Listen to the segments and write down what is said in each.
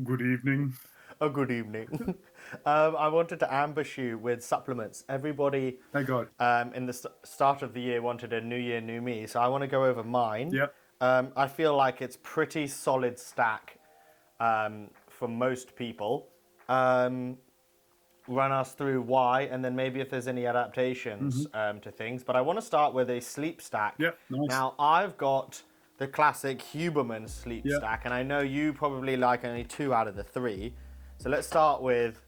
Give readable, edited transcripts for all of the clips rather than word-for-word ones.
Good evening. Oh, good evening. I wanted to ambush you with supplements. Everybody Thank God. in the start of the year wanted a new year, new me, so I want to go over mine. Yep. I feel like it's pretty solid stack for most people. Um, Run us through why, and then maybe if there's any adaptations to things. But I want to start with a sleep stack. Yep. Nice. Now, I've got the classic Huberman sleep Yep. stack, and I know you probably like only two out of the three. So let's start with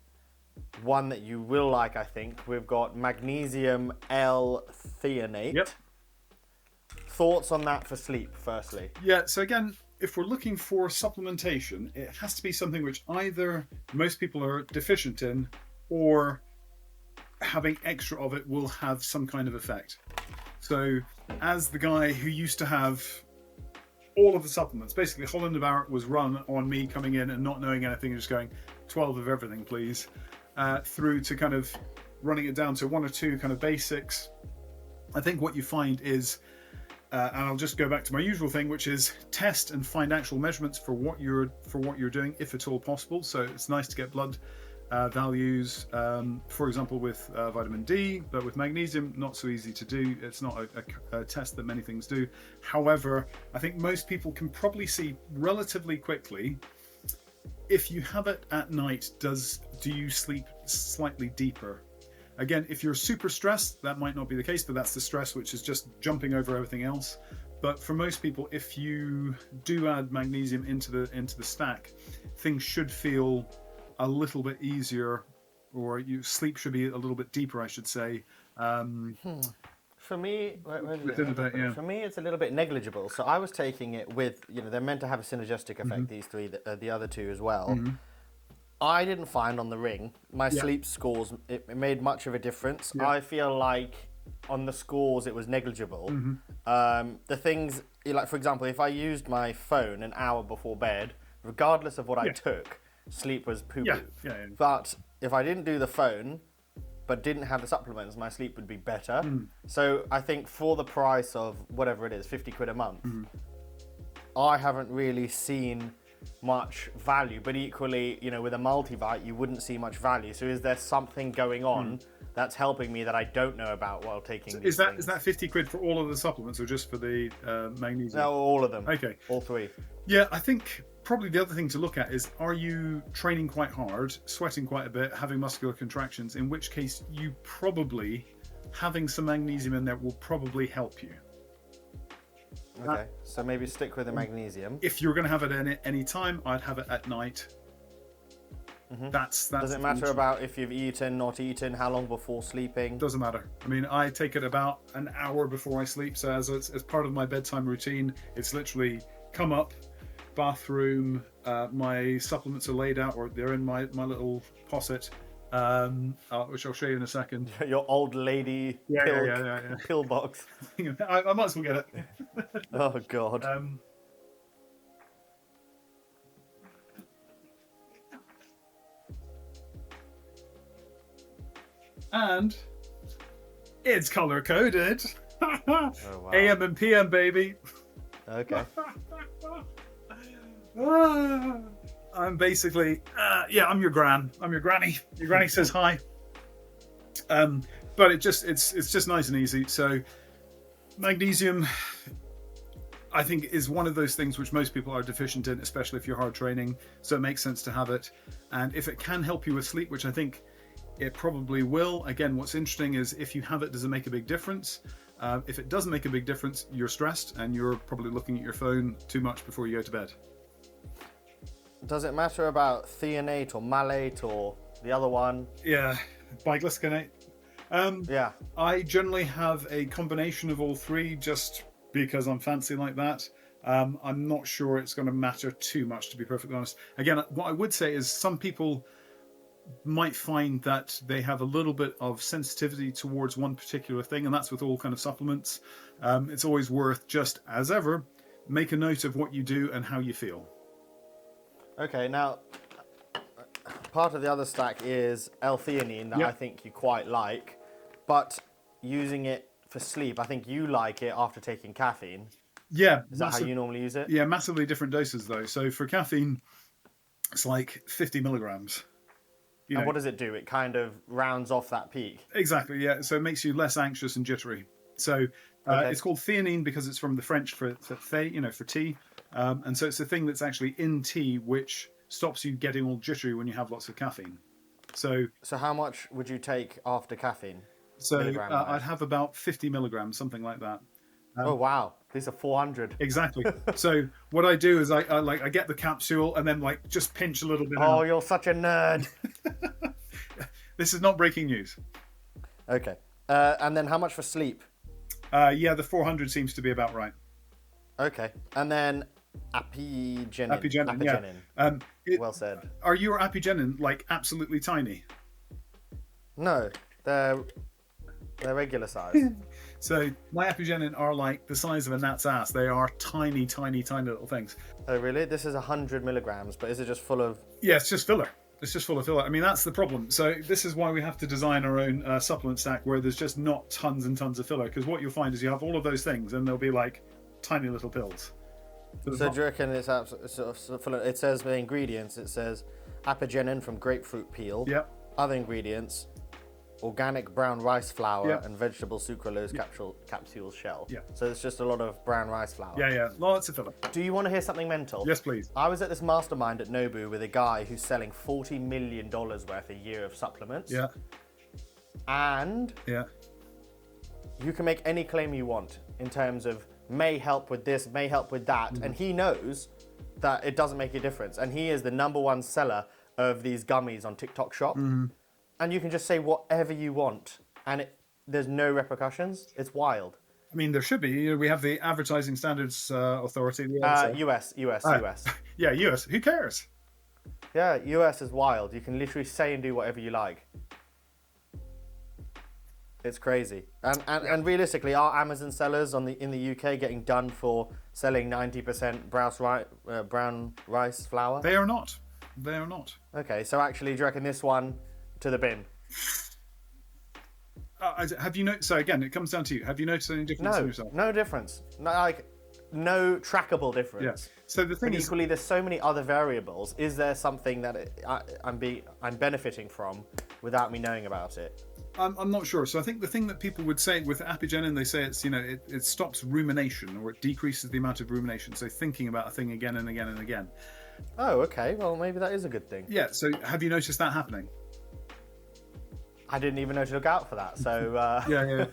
one that you will like, I think. We've got magnesium L-threonate. Yep. Thoughts on that for sleep, firstly? Yeah. So again, if we're looking for supplementation, it has to be something which either most people are deficient in, or having extra of it will have some kind of effect. So, as the guy who used to have all of the supplements, basically Holland and Barrett was run on me coming in and not knowing anything and just going 12 of everything, please, through to kind of running it down to one or two kind of basics. I think what you find is, and I'll just go back to my usual thing, which is test and find actual measurements for what you're doing, if at all possible. So it's nice to get blood values, for example, with vitamin D, but with magnesium, not so easy to do. It's not a test that many things do. However, I think most people can probably see relatively quickly if you have it at night, do you sleep slightly deeper? Again, if you're super stressed, that might not be the case, but that's the stress which is just jumping over everything else. But for most people, if you do add magnesium into the stack, things should feel a little bit easier, or sleep should be a little bit deeper, I should say. For me, Within a bit, yeah. for me, it's a little bit negligible. So I was taking it with, they're meant to have a synergistic effect. These three, the other two as well. I didn't find on the ring my sleep scores. It made much of a difference. Yeah. I feel like on the scores it was negligible. The things like, for example, if I used my phone an hour before bed, regardless of what I took, sleep was poo-poo. Yeah. But if I didn't do the phone, but didn't have the supplements, my sleep would be better. So I think for the price of whatever it is, 50 quid a month, I haven't really seen much value. But equally, with a multivite, you wouldn't see much value. So is there something going on that's helping me that I don't know about while taking these things? Is that 50 quid for all of the supplements, or just for the magnesium? No, all of them. Okay. All three. Yeah, I think probably the other thing to look at is, are you training quite hard, sweating quite a bit, having muscular contractions, in which case you probably, having some magnesium in there will probably help you. Okay, so maybe stick with the magnesium. If you're going to have it at any time, I'd have it at night. That's Does it matter about if you've eaten, not eaten, how long before sleeping? Doesn't matter. I mean, I take it about an hour before I sleep, so as part of my bedtime routine, it's literally come up, bathroom, my supplements are laid out, or they're in my little posset, which I'll show you in a second. Your old lady pill box. I might as well get it. Oh, God. And it's color coded. Oh, wow. AM and PM, baby. Okay. I'm basically, I'm your gran. I'm your granny. Your granny says hi. But it's just nice and easy. So magnesium, I think, is one of those things which most people are deficient in, especially if you're hard training. So it makes sense to have it. And if it can help you with sleep, which I think it probably will. Again, what's interesting is, if you have it, does it make a big difference? If it doesn't make a big difference, you're stressed and you're probably looking at your phone too much before you go to bed. Does it matter about threonate or malate or the other one? Yeah, biglycinate. Yeah. I generally have a combination of all three, just because I'm fancy like that. I'm not sure it's going to matter too much, to be perfectly honest. Again, what I would say is, some people might find that they have a little bit of sensitivity towards one particular thing, and that's with all kind of supplements. It's always worth, just as ever, make a note of what you do and how you feel. Okay, now, part of the other stack is L-theanine that I think you quite like, but using it for sleep, I think you like it after taking caffeine. Yeah. Is that how you normally use it? Yeah, massively different doses though. So for caffeine, It's like 50 milligrams. And what does it do? It kind of rounds off that peak. Exactly, yeah. So it makes you less anxious and jittery. So it's called theanine because it's from the French for thé, for tea. And so it's the thing that's actually in tea which stops you getting all jittery when you have lots of caffeine. So how much would you take after caffeine? So I'd have about 50 milligrams, something like that. Oh wow, these are 400. Exactly. So what I do is I get the capsule and then like just pinch a little bit. Oh, you're such a nerd. This is not breaking news. Okay. And then how much for sleep? Yeah, the 400 seems to be about right. Okay. And then apigenin. Apigenin. Yeah. Well said. Are your apigenin like absolutely tiny? No, they're regular size. So my apigenin are like the size of a gnat's ass. They are tiny, tiny, tiny little things. Oh really? This is 100 milligrams, but is it just full of? Yeah, it's just filler. It's just full of filler. I mean, that's the problem. So this is why we have to design our own supplement stack where there's just not tons and tons of filler. Because what you'll find is you have all of those things and they'll be like tiny little pills. So do you reckon it's full of, it says the ingredients, it says apigenin from grapefruit peel. Yep. Other ingredients, organic brown rice flour Yep. and vegetable sucralose capsule shell. Yeah. So it's just a lot of brown rice flour. Yeah. Lots of filler. Do you want to hear something mental? Yes, please. I was at this mastermind at Nobu with a guy who's selling $40 million worth a year of supplements. Yeah. And Yeah. you can make any claim you want in terms of may help with this, may help with that. And he knows that it doesn't make a difference. And he is the #1 seller of these gummies on TikTok Shop. And you can just say whatever you want. And there's no repercussions. It's wild. I mean, there should be. We have the Advertising Standards Authority. US. Yeah, US. Who cares? Yeah, US is wild. You can literally say and do whatever you like. It's crazy. And realistically, are Amazon sellers in the UK getting done for selling 90% brown rice flour? They are not. They are not. Okay, so actually, do you reckon this one to the bin? Have you noticed? So again, it comes down to you. Have you noticed any difference in yourself? No difference. No trackable difference. Yeah. So the thing But is, equally, there's so many other variables. Is there something that I'm benefiting from without me knowing about it? I'm not sure. So I think the thing that people would say with apigenin, they say it's it stops rumination, or it decreases the amount of rumination. So thinking about a thing again and again and again. Oh, okay. Well, maybe that is a good thing. Yeah. So have you noticed that happening? I didn't even know to look out for that. So Yeah.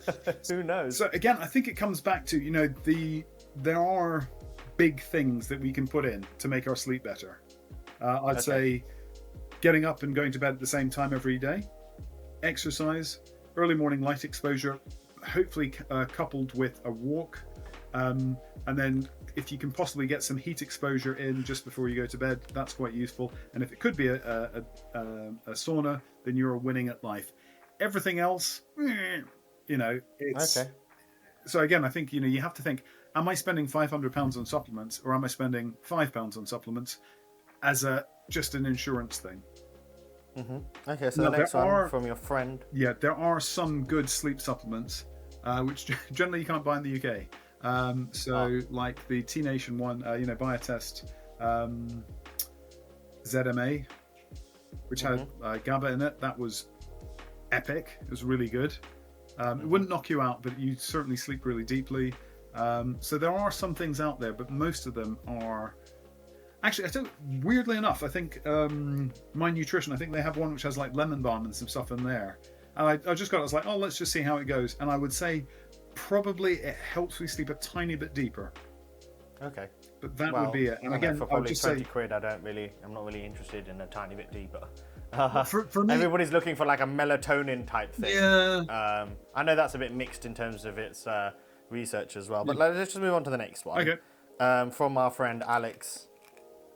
who knows? So again, I think it comes back to there are big things that we can put in to make our sleep better. I'd say getting up and going to bed at the same time every day, exercise, early morning light exposure, hopefully coupled with a walk, and then if you can possibly get some heat exposure in just before you go to bed, that's quite useful. And if it could be a sauna, then you're winning at life. Everything else, it's Okay. So again, I think you have to think: am I spending £500 on supplements, or am I spending £5 on supplements as just an insurance thing? Okay, so Now, the next there one are- from your friend. Yeah, there are some good sleep supplements, which generally you can't buy in the UK. Like the T Nation one, Biotest ZMA, which had GABA in it. That was epic. It was really good. It wouldn't knock you out, but you certainly sleep really deeply. So there are some things out there, but most of them are... Actually, weirdly enough, I think My Nutrition, I think they have one which has like lemon balm and some stuff in there. And I just got it, I was like, let's just see how it goes. And I would say probably it helps me sleep a tiny bit deeper. Okay. But that would be it. And again, for I would probably just 20 say... quid, I'm not really interested in a tiny bit deeper. For me, Everybody's looking for like a melatonin type thing. yeah. I know that's a bit mixed in terms of its research as well. But let's just move on to the next one. Okay. From our friend Alex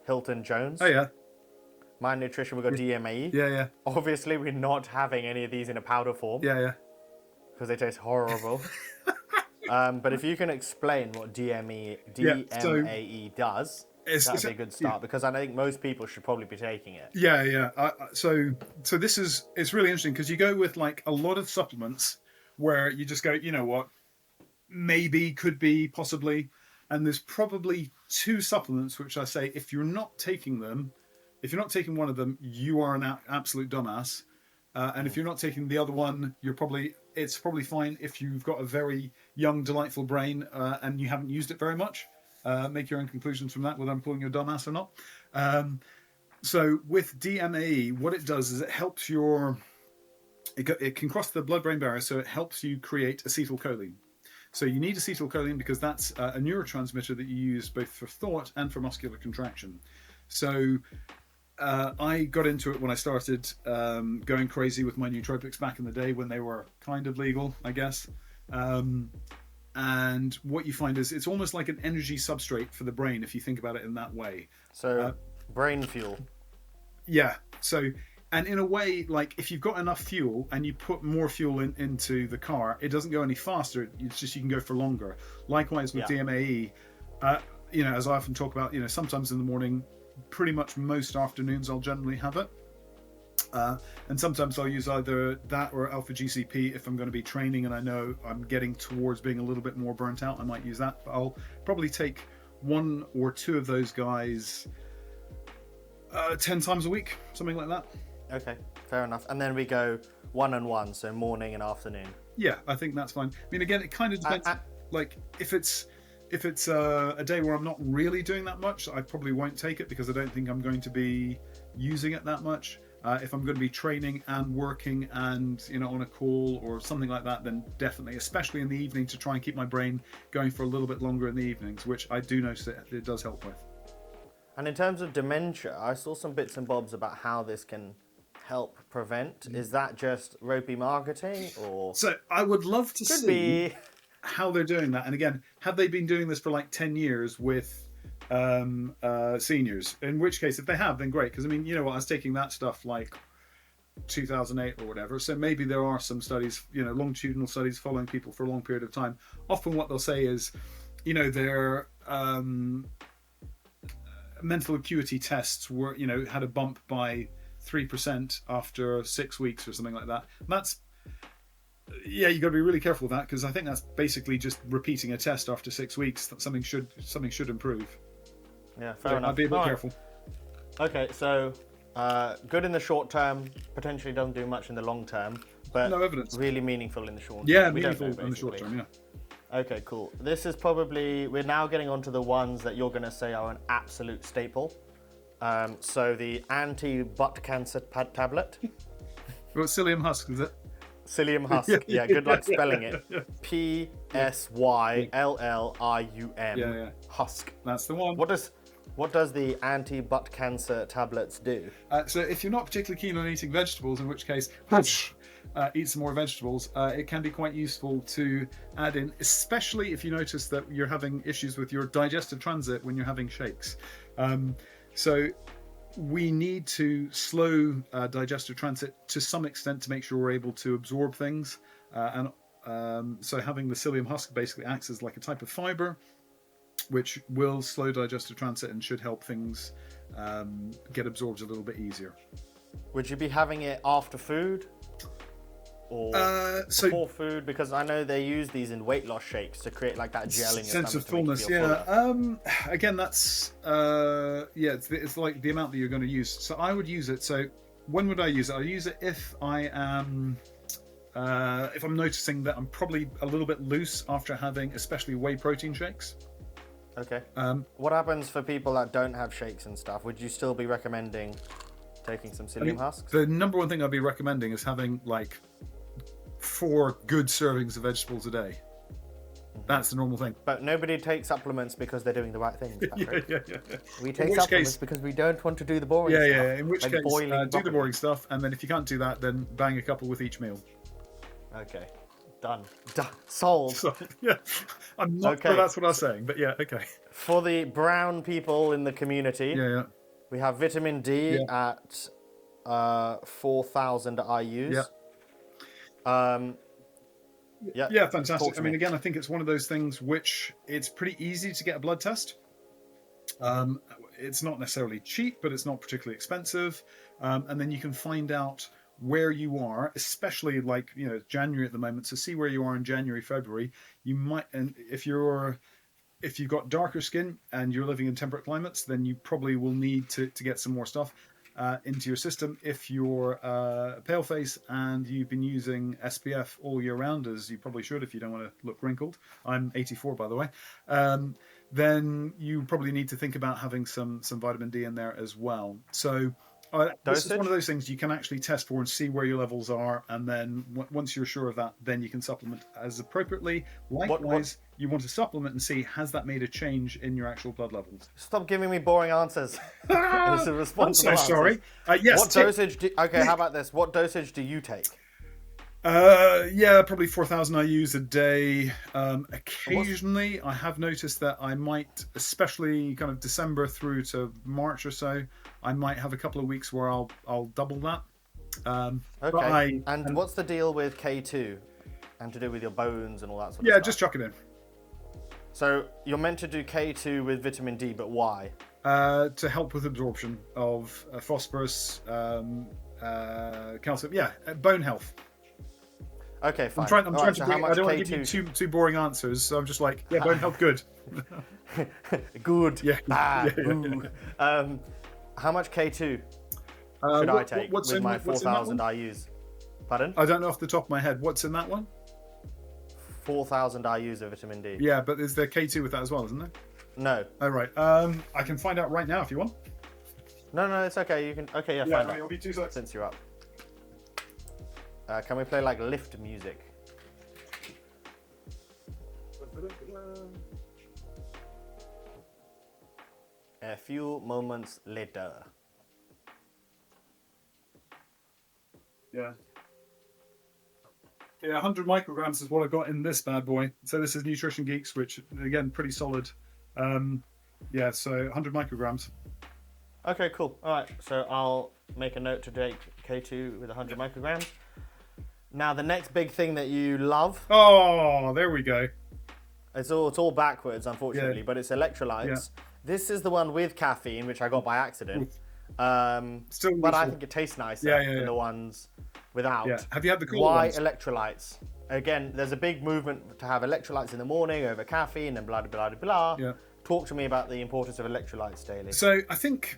Hilton Jones. Oh, yeah. My Nutrition, we've got DMAE. Yeah. Obviously, we're not having any of these in a powder form. Yeah. Because they taste horrible. But if you can explain what DMAE does, that'd be a good start, because I think most people should probably be taking it. Yeah. So it's really interesting, because you go with like a lot of supplements where you just go, you know what, maybe, could be, possibly. And there's probably two supplements which I say, if you're not taking them, If you're not taking one of them, you are an absolute dumbass. And if you're not taking the other one, it's probably fine if you've got a very young, delightful brain and you haven't used it very much. Make your own conclusions from that, whether I'm calling you a dumbass or not. So with DMAE, what it does is it helps it can cross the blood-brain barrier, so it helps you create acetylcholine. So you need acetylcholine because that's a neurotransmitter that you use both for thought and for muscular contraction. So I got into it when I started going crazy with my nootropics back in the day when they were kind of legal, I guess. And what you find is it's almost like an energy substrate for the brain if you think about it in that way. So brain fuel. Yeah. So, and in a way, like if you've got enough fuel and you put more fuel into the car, it doesn't go any faster. It's just you can go for longer. Likewise with DMAE, as I often talk about, sometimes in the morning, pretty much most afternoons I'll generally have it. And sometimes I'll use either that or alpha GCP if I'm going to be training and I know I'm getting towards being a little bit more burnt out. I might use that, but I'll probably take 1 or 2 of those guys 10 times a week, something like that. Okay, fair enough. And then we go 1 and 1, so morning and afternoon. Yeah, I think that's fine. I mean, again, it kind of depends. Like if it's a day where I'm not really doing that much, I probably won't take it because I don't think I'm going to be using it that much. If I'm going to be training and working and on a call or something like that, then definitely, especially in the evening, to try and keep my brain going for a little bit longer in the evenings, which I do notice it does help with. And in terms of dementia, I saw some bits and bobs about how this can help prevent. Is that just ropey marketing, or? So I would love to see how they're doing that. And again, have they been doing this for like 10 years with seniors? In which case, if they have, then great. Because I mean, I was taking that stuff like 2008 or whatever. So maybe there are some studies, longitudinal studies following people for a long period of time. Often what they'll say is, their mental acuity tests were, had a bump by 3% after 6 weeks or something like that. And that's, you got to be really careful with that because I think that's basically just repeating a test after 6 weeks. That something should improve. Yeah, fair enough. I'd be a bit careful. Okay, so good in the short term, potentially doesn't do much in the long term, but no evidence. Really meaningful in the short term. Yeah, meaningful in the short term, yeah. Okay, cool. This is we're now getting onto the ones that you're going to say are an absolute staple. So the anti-butt cancer tablet. Well, psyllium husk, is it? Psyllium husk. Yeah, good luck spelling it. P-S-Y-L-L-I-U-M. Yeah. Husk. That's the one. What does the anti-butt cancer tablets do? So if you're not particularly keen on eating vegetables, in which case, eat some more vegetables, it can be quite useful to add in, especially if you notice that you're having issues with your digestive transit when you're having shakes. So we need to slow digestive transit to some extent to make sure we're able to absorb things. So having the psyllium husk basically acts as like a type of fiber, which will slow digestive transit and should help things get absorbed a little bit easier. Would you be having it after food? Or before food? Because I know they use these in weight loss shakes to create like that gel in your sense of fullness. Again, that's it's like the amount that you're going to use. So I would use it. So when would I use it? I use it if I am if I'm noticing that I'm probably a little bit loose after having especially whey protein shakes. Okay. What happens for people that don't have shakes and stuff? Would you still be recommending taking some psyllium husks? The number one thing I'd be recommending is having like 4 good servings of vegetables a day. That's the normal thing. But nobody takes supplements because they're doing the right things, Patrick. Yeah. We take supplements because we don't want to do the boring stuff. Yeah. In which case, do the boring stuff, and then if you can't do that, then bang a couple with each meal. Okay. Done. Sold. Yeah. I'm not sure that's what I was saying, but yeah, okay. For the brown people in the community, we have vitamin D at 4,000 IUs. Yeah, fantastic. I mean, again, I think it's one of those things which it's pretty easy to get a blood test. It's not necessarily cheap, but it's not particularly expensive. And then you can find out where you are, especially like, January at the moment. So see where you are in January, February. You might, and if you've got darker skin and you're living in temperate climates, then you probably will need to get some more stuff. into your system. If you're paleface and you've been using SPF all year round, as you probably should if you don't want to look wrinkled, I'm 84 by the way, then you probably need to think about having some vitamin D in there as well. So this is one of those things you can actually test for and see where your levels are, and then once you're sure of that, then you can supplement as appropriately. Likewise, you want to supplement and see, has that made a change in your actual blood levels? Stop giving me boring answers. It's a responsible I'm so sorry. Yes. What dosage? Okay, how about this? What dosage do you take? Probably 4,000 IUs a day. Occasionally, I have noticed that I might, especially kind of December through to March or so, I might have a couple of weeks where I'll double that. Okay. And what's the deal with K2 and to do with your bones and all that sort of stuff? Yeah, just chuck it in. So you're meant to do K2 with vitamin D, but why? To help with absorption of phosphorus, calcium. Yeah, bone health. Okay, fine. I don't want to give you two boring answers, so I'm just like, yeah, bone health, good. Good. Yeah. Bad. Yeah. How much K2 should I take with my 4,000 IUs? Pardon? I don't know off the top of my head. What's in that one? 4,000 IUs of vitamin D. Yeah, but is there K2 with that as well, isn't there? No. Oh, right. I can find out right now if you want. No, it's okay. You can. Okay, yeah, find out. It'll be 2 seconds. Since you're up. Can we play like lift music? A few moments later. Yeah. Yeah, 100 micrograms is what I got in this bad boy. So this is Nutrition Geeks, which again, pretty solid. So 100 micrograms. Okay, cool. All right, so I'll make a note to take K2 with 100 micrograms. Now, the next big thing that you love. Oh, there we go. It's all backwards, unfortunately, but it's electrolytes. Yeah. This is the one with caffeine, which I got by accident. But I think it tastes nicer than the ones without. Yeah. Have you had the cool Why ones? Electrolytes? Again, there's a big movement to have electrolytes in the morning over caffeine and blah, blah, blah, blah. Yeah. Talk to me about the importance of electrolytes daily. So I think,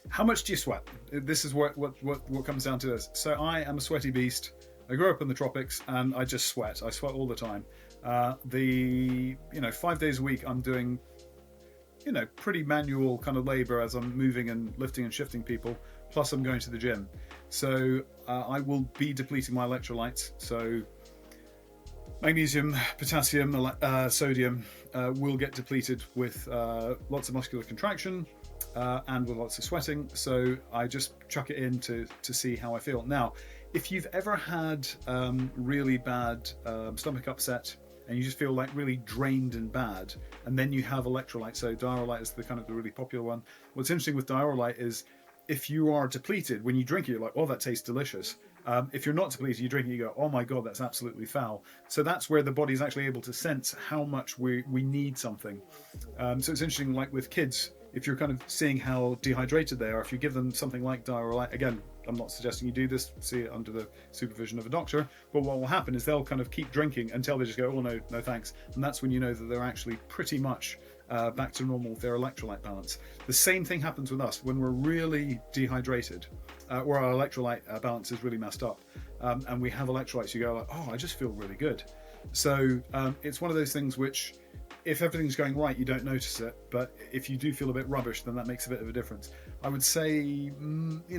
how much do you sweat? This is what comes down to this. So I am a sweaty beast. I grew up in the tropics and I just sweat. I sweat all the time. 5 days a week I'm doing, pretty manual kind of labor as I'm moving and lifting and shifting people. Plus I'm going to the gym. So I will be depleting my electrolytes. So magnesium, potassium, sodium will get depleted with lots of muscular contraction and with lots of sweating. So I just chuck it in to see how I feel. Now, if you've ever had really bad stomach upset and you just feel like really drained and bad, and then you have electrolyte, so diaryolite is the really popular one. What's interesting with diaryolite is if you are depleted, when you drink it, you're like, oh, that tastes delicious. If you're not depleted, you drink it, you go, oh my God, that's absolutely foul. So that's where the body's actually able to sense how much we need something. So it's interesting, like with kids, if you're kind of seeing how dehydrated they are, if you give them something like diaryolite, again, I'm not suggesting you do this, see it under the supervision of a doctor, but what will happen is they'll kind of keep drinking until they just go, oh no thanks. And that's when you know that they're actually pretty much back to normal with their electrolyte balance. The same thing happens with us when we're really dehydrated, or our electrolyte balance is really messed up, and we have electrolytes, you go like, oh, I just feel really good. So it's one of those things which, if everything's going right, you don't notice it, but if you do feel a bit rubbish, then that makes a bit of a difference. I would say,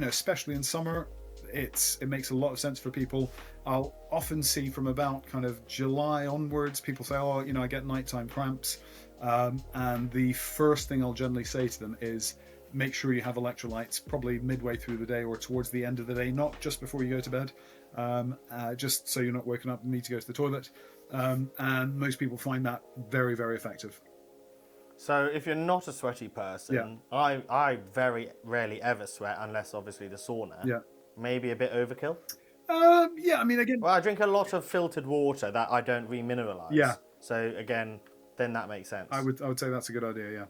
especially in summer, it makes a lot of sense for people. I'll often see from about kind of July onwards, people say, oh, I get nighttime cramps. And the first thing I'll generally say to them is make sure you have electrolytes probably midway through the day or towards the end of the day, not just before you go to bed, just so you're not waking up and need to go to the toilet. And most people find that very, very effective. So if you're not a sweaty person, I very rarely ever sweat unless obviously the sauna. Yeah. Maybe a bit overkill? Again... Well, I drink a lot of filtered water that I don't remineralize. Yeah. So again, then that makes sense. I would say that's a good idea, yeah.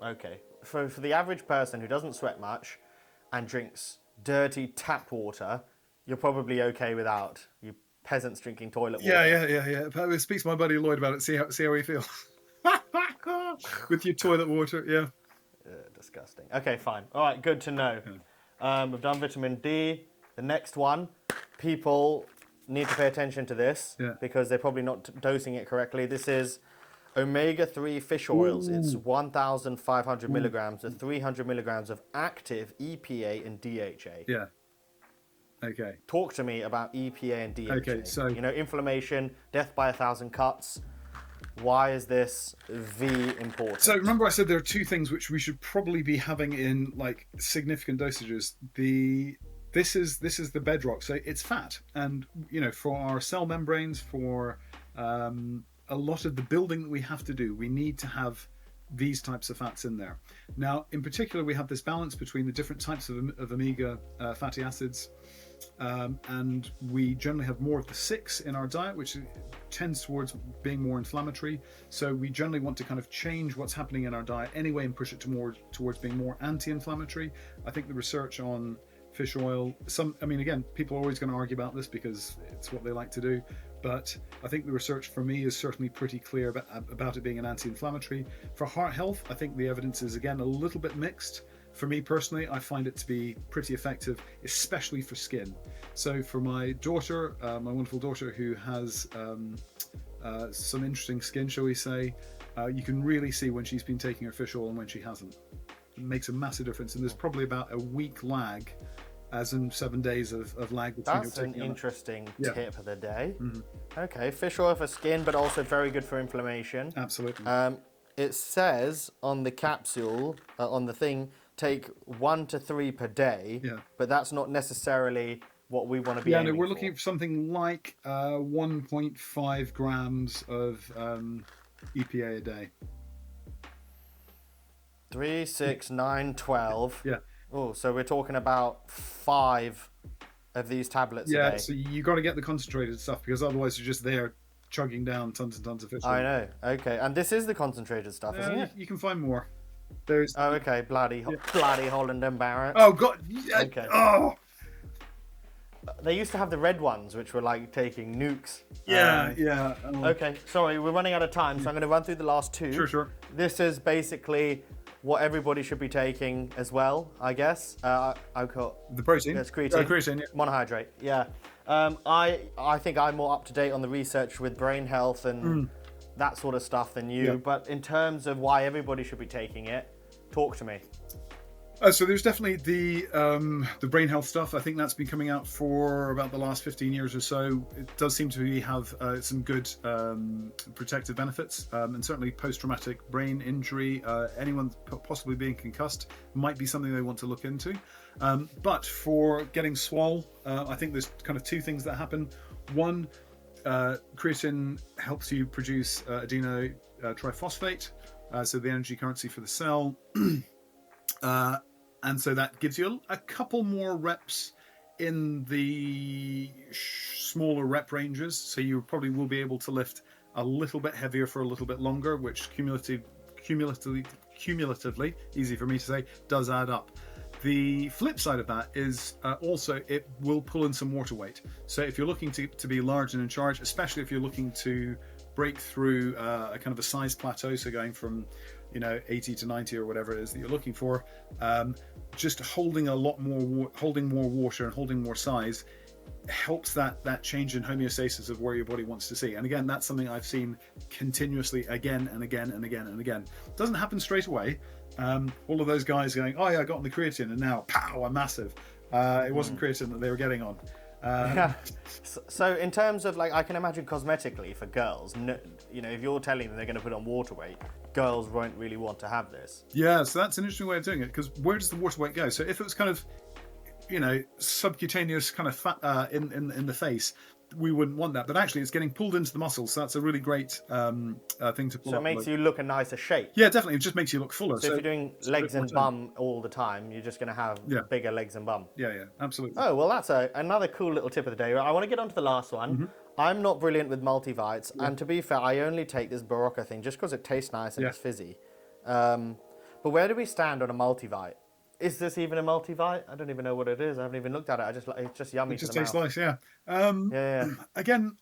Okay. For the average person who doesn't sweat much and drinks dirty tap water, you're probably okay without. You peasants drinking toilet water. Yeah. Speak to my buddy Lloyd about it. See how he feels. With your toilet water, yeah. disgusting. Okay, fine. All right, good to know. We've done vitamin D. The next one, people need to pay attention to this because they're probably not dosing it correctly. This is omega-3 fish oils. It's 1,500 milligrams of 300 milligrams of active EPA and DHA. Yeah. Okay. Talk to me about EPA and DHA. Okay, so inflammation, death by 1,000 cuts. Why is this important? So remember I said there are two things which we should probably be having in like significant dosages. This is the bedrock. So it's fat, and for our cell membranes, for a lot of the building that we have to do, we need to have these types of fats in there. Now, in particular, we have this balance between the different types of omega fatty acids. And we generally have more of the 6 in our diet, which tends towards being more inflammatory. So we generally want to kind of change what's happening in our diet anyway and push it towards being more anti-inflammatory. I think the research on fish oil, again, people are always going to argue about this because it's what they like to do. But I think the research for me is certainly pretty clear about it being an anti-inflammatory. For heart health, I think the evidence is, again, a little bit mixed. For me personally, I find it to be pretty effective, especially for skin. So for my daughter, my wonderful daughter who has some interesting skin, shall we say, you can really see when she's been taking her fish oil and when she hasn't. It makes a massive difference. And there's probably about a week lag, as in 7 days of lag between. That's an interesting tip of the day. Mm-hmm. Okay, fish oil for skin, but also very good for inflammation. Absolutely. It says on the capsule, on the thing, take 1 to 3 per day, but that's not necessarily what we want to be aiming we're for. looking for something like 1.5 grams of EPA a day. 3, 6, 9, 12. Yeah. Oh, so we're talking about 5 of these tablets a day. Yeah, so you got to get the concentrated stuff because otherwise you're just there chugging down tons and tons of fish oil. I know. Okay, and this is the concentrated stuff, isn't it? You can find more. There's. Oh, okay. Bloody Holland and Barrett. Oh God. Okay. Oh. They used to have the red ones, which were like taking nukes. Yeah. Okay, sorry, we're running out of time, so I'm going to run through the last 2. Sure. This is basically what everybody should be taking as well, I guess. I've got the protein. That's creatine. Creatine. Yeah. Monohydrate. Yeah. I think I'm more up to date on the research with brain health and that sort of stuff than you. Yeah. But in terms of why everybody should be taking it, talk to me. So there's definitely the brain health stuff. I think that's been coming out for about the last 15 years or so. It does seem to have some good protective benefits, and certainly post-traumatic brain injury, anyone possibly being concussed might be something they want to look into. But for getting swole, I think there's kind of 2 things that happen. One, creatine helps you produce adenotriphosphate, so the energy currency for the cell. And so that gives you a couple more reps in the smaller rep ranges. So you probably will be able to lift a little bit heavier for a little bit longer, which cumulatively, easy for me to say, does add up. The flip side of that is also it will pull in some water weight. So if you're looking to be large and in charge, especially if you're looking to break through a kind of a size plateau, so going from 80 to 90 or whatever it is that you're looking for, just holding holding more water and holding more size helps that change in homeostasis of where your body wants to see. And again, that's something I've seen continuously again and again and again and again. It doesn't happen straight away. All of those guys going, oh yeah, I got on the creatine and now pow, I'm massive. It wasn't creatine that they were getting on. So in terms of I can imagine cosmetically for girls, if you're telling them they're going to put on water weight, girls won't really want to have this. Yeah, so that's an interesting way of doing it, because where does the water weight go? So if it was kind of, subcutaneous kind of fat in the face, we wouldn't want that. But actually, it's getting pulled into the muscles, so that's a really great thing to pull up. So it makes you look a nicer shape. Yeah, definitely. It just makes you look fuller. So if you're doing legs and bum all the time, you're just going to have bigger legs and bum. Yeah, absolutely. Oh, well, that's another cool little tip of the day. I want to get on to the last one. Mm-hmm. I'm not brilliant with multivites, and to be fair, I only take this Barocca thing just because it tastes nice and it's fizzy. But where do we stand on a multivite? Is this even a multivite? I don't even know what it is. I haven't even looked at it. It's just yummy. It just to the tastes mouth. nice, yeah. Again,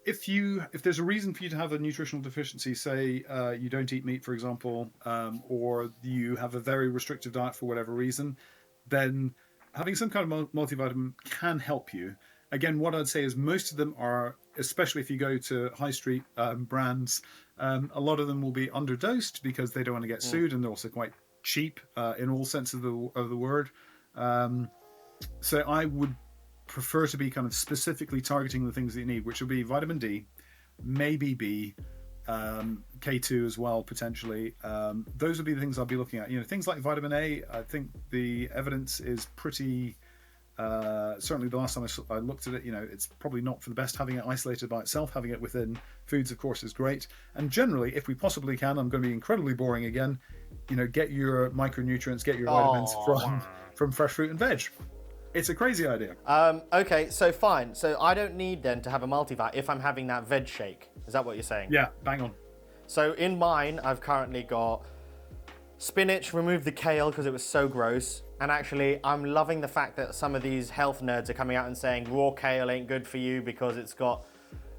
if there's a reason for you to have a nutritional deficiency, say you don't eat meat, for example, or you have a very restrictive diet for whatever reason, then having some kind of multivitamin can help you. Again, what I'd say is most of them are, especially if you go to high street brands, a lot of them will be underdosed because they don't want to get sued, and they're also quite cheap in all sense of the word. So I would prefer to be kind of specifically targeting the things that you need, which would be vitamin D, maybe B, K2 as well, potentially. Those would be the things I'll be looking at. Things like vitamin A, I think the evidence is pretty, certainly the last time I looked at it, it's probably not for the best having it isolated by itself. Having it within foods, of course, is great. And generally, if we possibly can, I'm going to be incredibly boring again, get your micronutrients, get your vitamins from fresh fruit and veg. It's a crazy idea. Okay, so fine. So I don't need then to have a multivit if I'm having that veg shake. Is that what you're saying? Yeah, bang on. So in mine, I've currently got spinach, removed the kale because it was so gross. And actually, I'm loving the fact that some of these health nerds are coming out and saying raw kale ain't good for you because it's got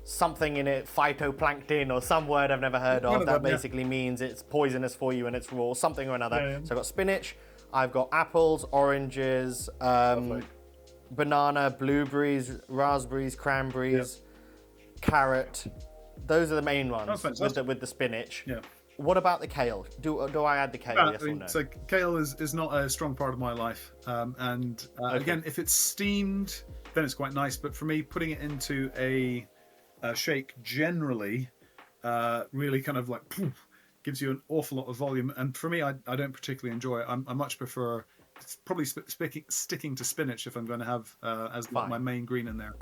something in it, phytoplankton or some word I've never heard of. That basically means it's poisonous for you and it's raw, something or another. Yeah. So I've got spinach. I've got apples, oranges, banana, blueberries, raspberries, cranberries, carrot. Those are the main ones with the spinach. Yeah. What about the kale? Do I add the kale? Yes or no? So kale is not a strong part of my life. Again, if it's steamed, then it's quite nice. But for me, putting it into a shake generally really kind of like gives you an awful lot of volume, and for me, I don't particularly enjoy it. I much prefer probably sticking to spinach if I'm going to have as my main green in there.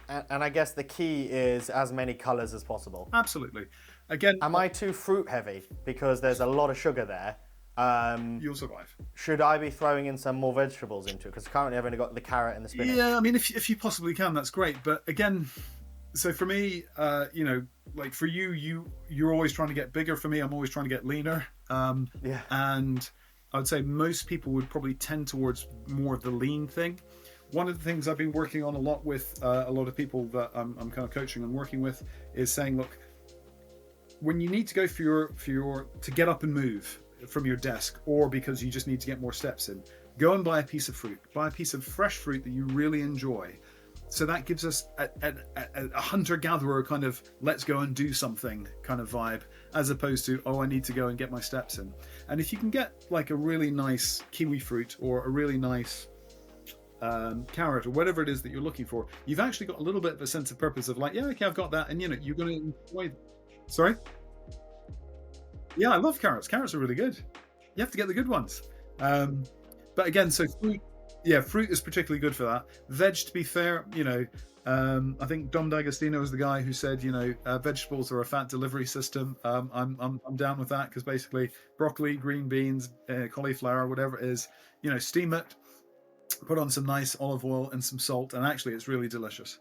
And I guess the key is as many colours as possible. Absolutely. Again, am I too fruit heavy because there's a lot of sugar there? You'll survive. Should I be throwing in some more vegetables into it? Because currently I've only got the carrot and the spinach. Yeah, I mean, if you possibly can, that's great. But again, so for me, like for you're always trying to get bigger. For me, I'm always trying to get leaner. And I'd say most people would probably tend towards more of the lean thing. One of the things I've been working on a lot with a lot of people that I'm kind of coaching and working with is saying, look, when you need to go to get up and move from your desk, or because you just need to get more steps in, go and buy a piece of fruit. Buy a piece of fresh fruit that you really enjoy. So that gives us a hunter-gatherer kind of let's go and do something kind of vibe, as opposed to, I need to go and get my steps in. And if you can get like a really nice kiwi fruit or a really nice carrot or whatever it is that you're looking for, you've actually got a little bit of a sense of purpose of like, yeah, okay, I've got that. And you're going to enjoy. Sorry? Yeah, I love carrots. Carrots are really good. You have to get the good ones. But again, so fruit. Yeah, fruit is particularly good for that. Veg, to be fair, I think Dom D'Agostino is the guy who said, vegetables are a fat delivery system. I'm down with that because basically broccoli, green beans, cauliflower, whatever it is, steam it, put on some nice olive oil and some salt, and actually it's really delicious.